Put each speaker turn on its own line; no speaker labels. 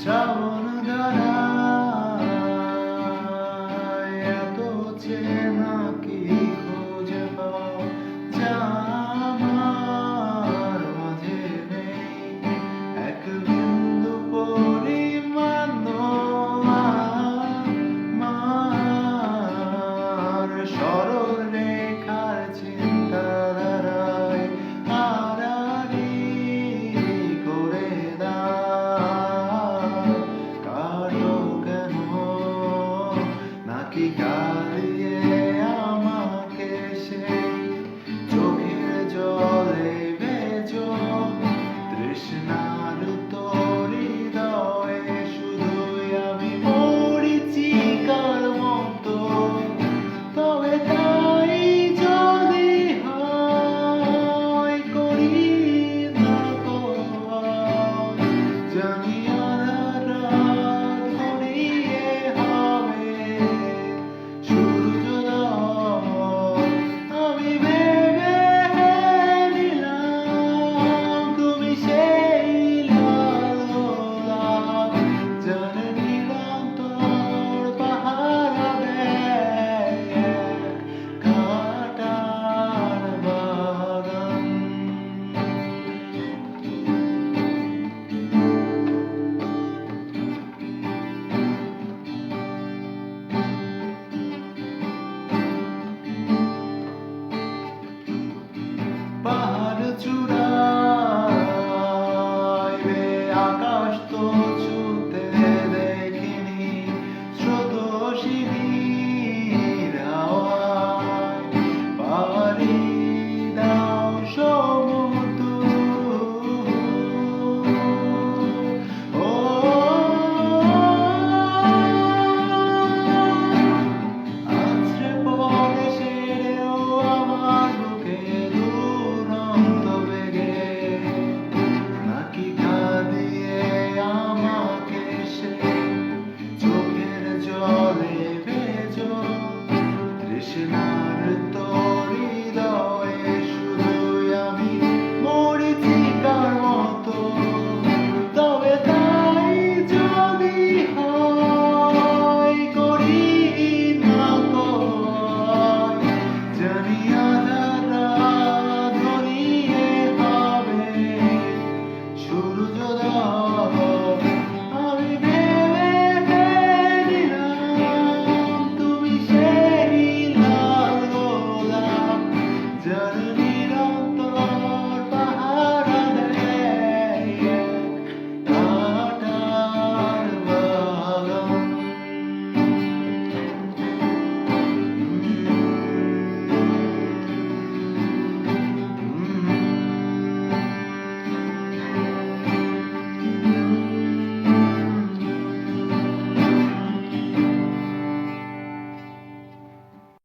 শ্রাবণ ধারায় এত চেনা কি খুঁজে পাও যা আমার মাঝে নেই এক বিন্দু পরিমাণ আমার সরল রেখার চিন্তাধারায় আড়াআড়ি করে দাও কারো কেন নাকি কাঁদিয়ে আমাকে সেই চোখের জলে ভেজো তৃষ্ণার তোরি হৃদয়ে শুধুই আমি মরিচিকার মতো তবে তাই যদি হয় করি না জানি আধার রাত গড়িয়ে হবে সূর্যোদয় আমি ভেবে নিলাম তুমি সেই লাল গোলাপ যার নিরন্তর পাহারা দেয় কাঁটার বাগান। পাহাড় চূড়ায় আকাশ তো ছুতে দেখিনি স্রোতস্বিনীর হাওয়ায় পাড়ি দাও সমুদ্র ও আছড়ে পড়ে সেরেও আমার বুকে দুরন্ত বেগে নাকি কাঁদিয়ে আমাকে সেই চোখের জলে ভেজো তৃষ্ণার তোর হৃদয়ে শুধুই আমি মরিচিকার মতো তবে তাই যদি হয় করি না কয় জানি আধার রাত গড়িয়ে হবে সূর্যোদয় আমি ভেবে নিলাম তুমি সেই লাল গোলাপ যার